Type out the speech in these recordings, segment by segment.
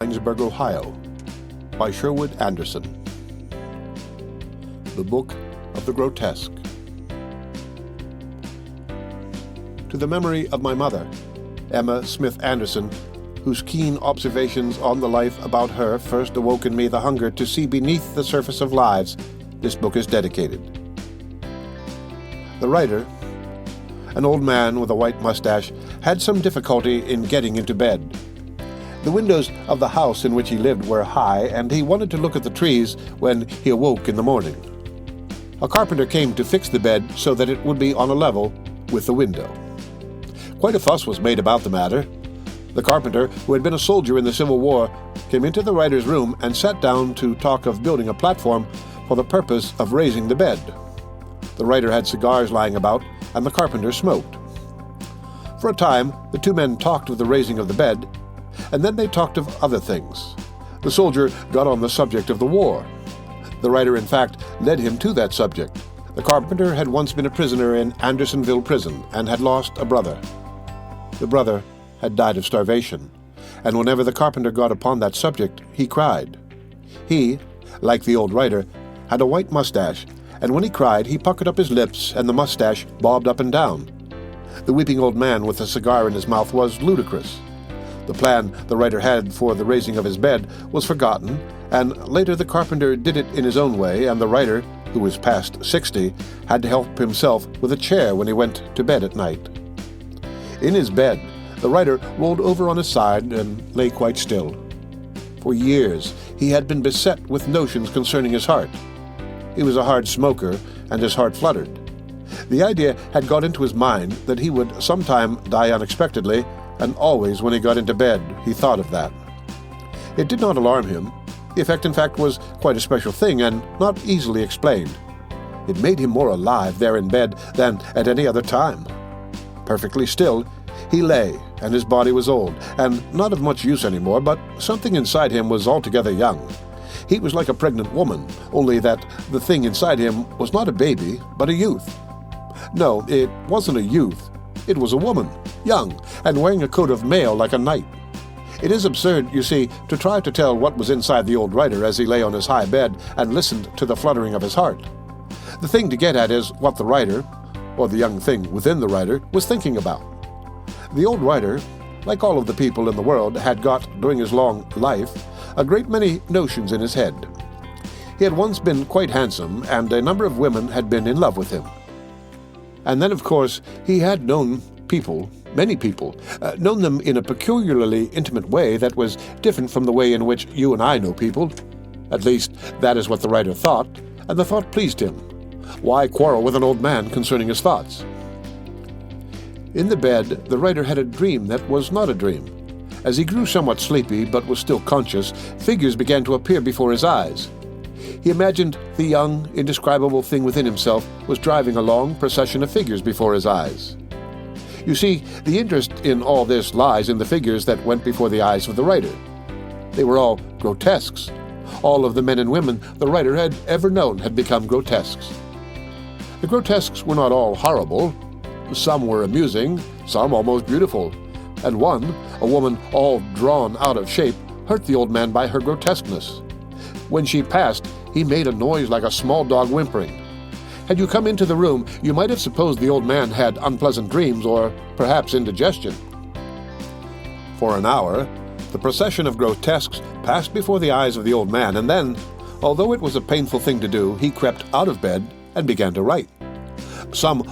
Winesburg, Ohio, by Sherwood Anderson. The Book of the Grotesque. To the memory of my mother, Emma Smith Anderson, whose keen observations on the life about her first awoke in me the hunger to see beneath the surface of lives, this book is dedicated. The writer, an old man with a white mustache, had some difficulty in getting into bed. The windows of the house in which he lived were high, and he wanted to look at the trees when he awoke in the morning. A carpenter came to fix the bed so that it would be on a level with the window. Quite a fuss was made about the matter. The carpenter, who had been a soldier in the Civil War, came into the writer's room and sat down to talk of building a platform for the purpose of raising the bed. The writer had cigars lying about, and the carpenter smoked. For a time, the two men talked of the raising of the bed, and then they talked of other things. The soldier got on the subject of the war. The writer, in fact, led him to that subject. The carpenter had once been a prisoner in Andersonville prison and had lost a brother. The brother had died of starvation, and whenever the carpenter got upon that subject, he cried. He, like the old writer, had a white mustache, and when he cried, he puckered up his lips, and the mustache bobbed up and down. The weeping old man with a cigar in his mouth was ludicrous. The plan the writer had for the raising of his bed was forgotten, and later the carpenter did it in his own way, and the writer, who was past 60, had to help himself with a chair when he went to bed at night. In his bed, the writer rolled over on his side and lay quite still. For years, he had been beset with notions concerning his heart. He was a hard smoker, and his heart fluttered. The idea had got into his mind that he would sometime die unexpectedly, and always when he got into bed, he thought of that. It did not alarm him. The effect, in fact, was quite a special thing and not easily explained. It made him more alive there in bed than at any other time. Perfectly still, he lay, and his body was old, and not of much use anymore, but something inside him was altogether young. He was like a pregnant woman, only that the thing inside him was not a baby, but a youth. No, it wasn't a youth. It was a woman, young, and wearing a coat of mail like a knight. It is absurd, you see, to try to tell what was inside the old writer as he lay on his high bed and listened to the fluttering of his heart. The thing to get at is what the writer, or the young thing within the writer, was thinking about. The old writer, like all of the people in the world, had got, during his long life, a great many notions in his head. He had once been quite handsome, and a number of women had been in love with him. And then, of course, he had known people, many people, known them in a peculiarly intimate way that was different from the way in which you and I know people. At least, that is what the writer thought, and the thought pleased him. Why quarrel with an old man concerning his thoughts? In the bed, the writer had a dream that was not a dream. As he grew somewhat sleepy, but was still conscious, figures began to appear before his eyes. He imagined the young, indescribable thing within himself was driving a long procession of figures before his eyes. You see, the interest in all this lies in the figures that went before the eyes of the writer. They were all grotesques. All of the men and women the writer had ever known had become grotesques. The grotesques were not all horrible. Some were amusing, some almost beautiful, and one, a woman all drawn out of shape, hurt the old man by her grotesqueness. When she passed, he made a noise like a small dog whimpering. Had you come into the room, you might have supposed the old man had unpleasant dreams or perhaps indigestion. For an hour, the procession of grotesques passed before the eyes of the old man, and then, although it was a painful thing to do, he crept out of bed and began to write.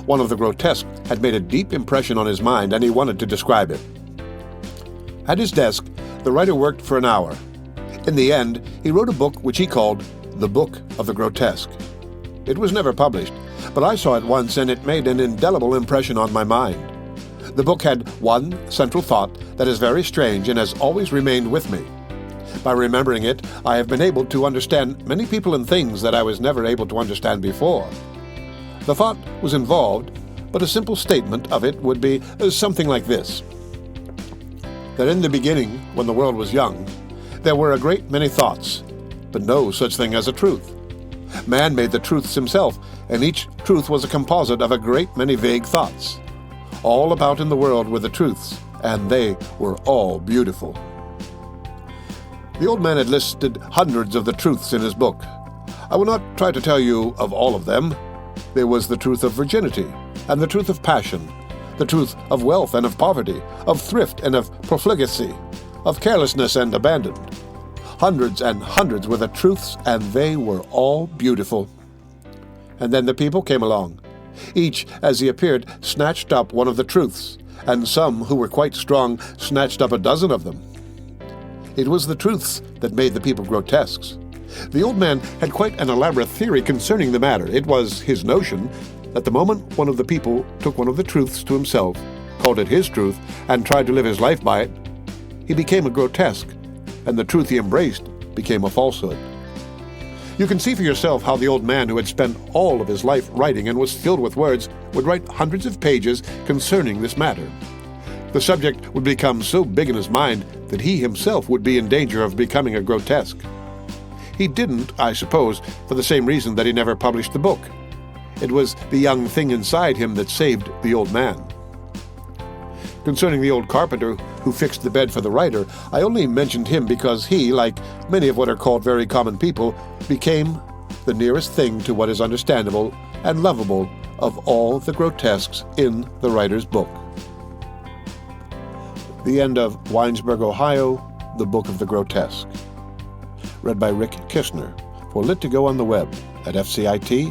One of the grotesques had made a deep impression on his mind, and he wanted to describe it. At his desk, the writer worked for an hour. In the end, he wrote a book which he called The Book of the Grotesque. It was never published, but I saw it once, and it made an indelible impression on my mind. The book had one central thought that is very strange and has always remained with me. By remembering it, I have been able to understand many people and things that I was never able to understand before. The thought was involved, but a simple statement of it would be something like this: that in the beginning, when the world was young, there were a great many thoughts, but no such thing as a truth. Man made the truths himself, and each truth was a composite of a great many vague thoughts. All about in the world were the truths, and they were all beautiful. The old man had listed hundreds of the truths in his book. I will not try to tell you of all of them. There was the truth of virginity, and the truth of passion, the truth of wealth and of poverty, of thrift and of profligacy, of carelessness and abandon. Hundreds and hundreds were the truths, and they were all beautiful. And then the people came along. Each, as he appeared, snatched up one of the truths, and some who were quite strong snatched up a dozen of them. It was the truths that made the people grotesques. The old man had quite an elaborate theory concerning the matter. It was his notion that the moment one of the people took one of the truths to himself, called it his truth, and tried to live his life by it, he became a grotesque, and the truth he embraced became a falsehood. You can see for yourself how the old man, who had spent all of his life writing and was filled with words, would write hundreds of pages concerning this matter. The subject would become so big in his mind that he himself would be in danger of becoming a grotesque. He didn't, I suppose, for the same reason that he never published the book. It was the young thing inside him that saved the old man. Concerning the old carpenter who fixed the bed for the writer, I only mentioned him because he, like many of what are called very common people, became the nearest thing to what is understandable and lovable of all the grotesques in the writer's book. The end of Winesburg, Ohio, The Book of the Grotesque. Read by Rick Kishner for Lit to Go on the web at fcit.usf.edu.